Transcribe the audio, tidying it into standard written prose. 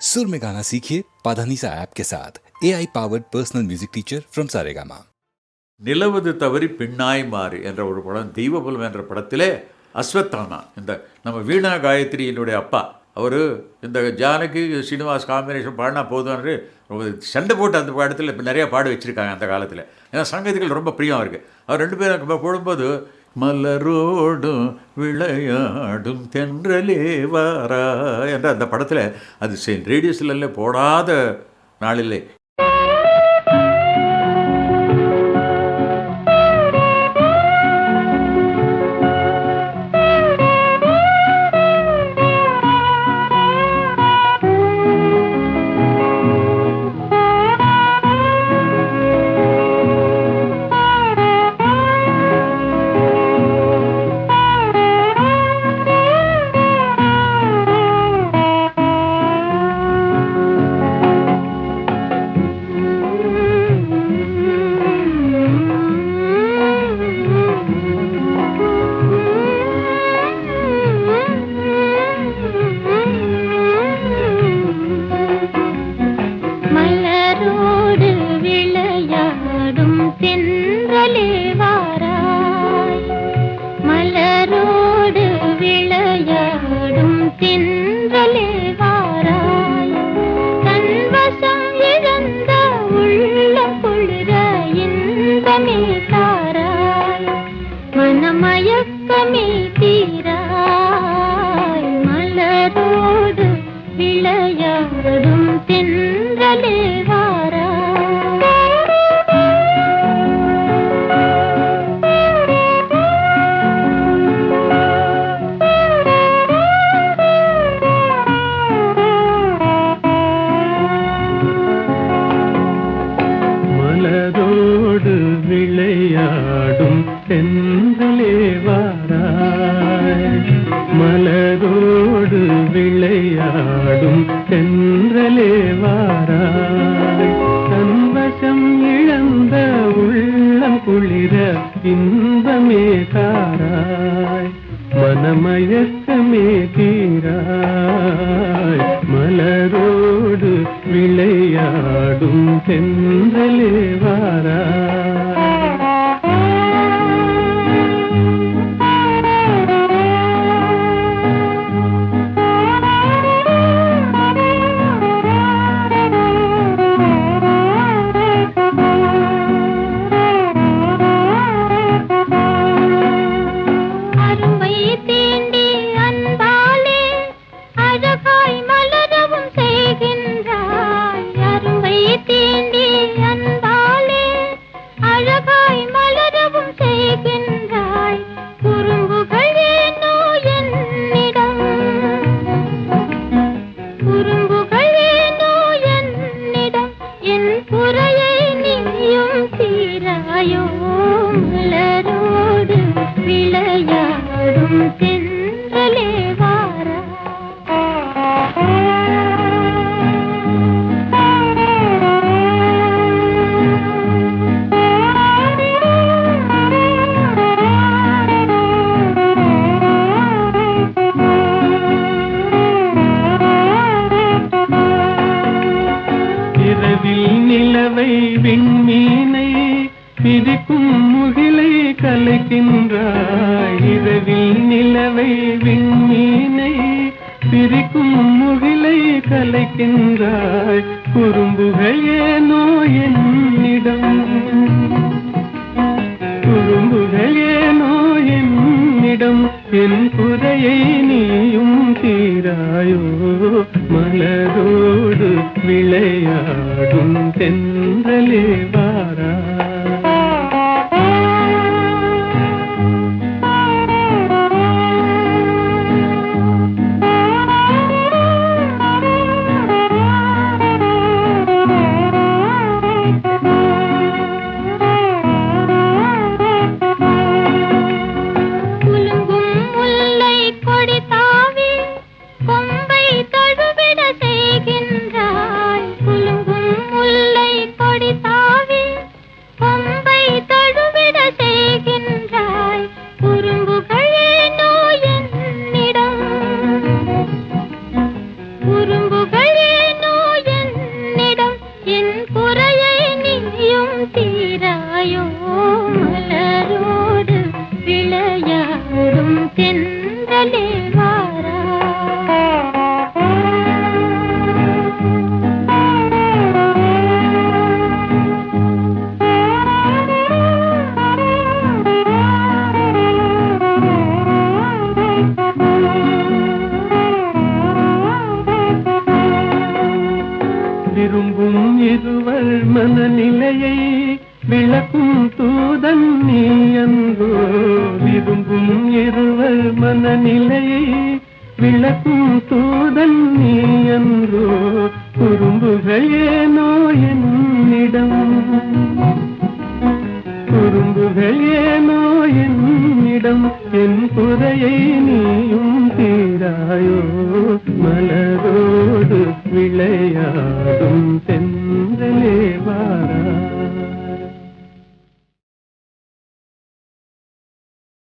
सुर में गाना सीखिए पाधानीसा ऐप के साथ AI powered personal music teacher from Saregama. நிலவது தவறி பெண்ணாய் மாறு என்ற ஒரு படம், தெய்வபுலம் என்ற படத்திலே அஸ்வத்தானா, இந்த நம்ம வீணா காயத்ரியினுடைய அப்பா, அவர் இந்த ஜானகி ஸ்ரீனிவாஸ் காம்பினேஷன் பாடினா போதும்னு சண்டை போட்டு அந்த படத்தில் இப்போ நிறையா பாட வச்சுருக்காங்க அந்த காலத்தில். ஏன்னா சங்கீதங்கள் ரொம்ப பிரியம் இருக்குது. அவர் ரெண்டு பேரும் போடும்போது மலரோடும் விளையாடும் தென்றலே வாரா என்ற அந்த படத்தில் அது ரேடியோஸ்ல போடாத நாளிலே. மலரோடு விளையாடும் தென்றலே வாராய், தன்வசம் இழந்த உள்ளம் குளிர இன்பமே தாராய், மனமயக்கமே தீராய், மலரோடு விளையாடும் தென்றலே வாராய். நிலவை விண்மீனை பிரிக்கும் முகிலை கலைக்கின்றாய், இரவில் நிலவை விண்மீனை பிரிக்கும் முகிலை கலைக்கின்றாய், குறும்புகள் ஏனோ என்னிடம், குறும்புகள் ஏனோ என்னிடம், என் குறையை நீயும் தீராயோ, மலரோடு விளையாடும் தென்றலே வாராய். குலுங்கும் முல்லை கொடி தாவி கொம்பை தடு மனநிலையை விளக்கும் தூதன் நீ அன்றோ. விரும்பும் இருவர் மனநிலையை விளக்கும் தூதன் நீ அன்றோ. குறும்புகள் ஏனோ என்னிடம், குறும்புகள் ஏனோ என்னிடம், என் குறையை நீயும் தீராயோ. மலரோடு விளையாடும் சென்றலே வாரா.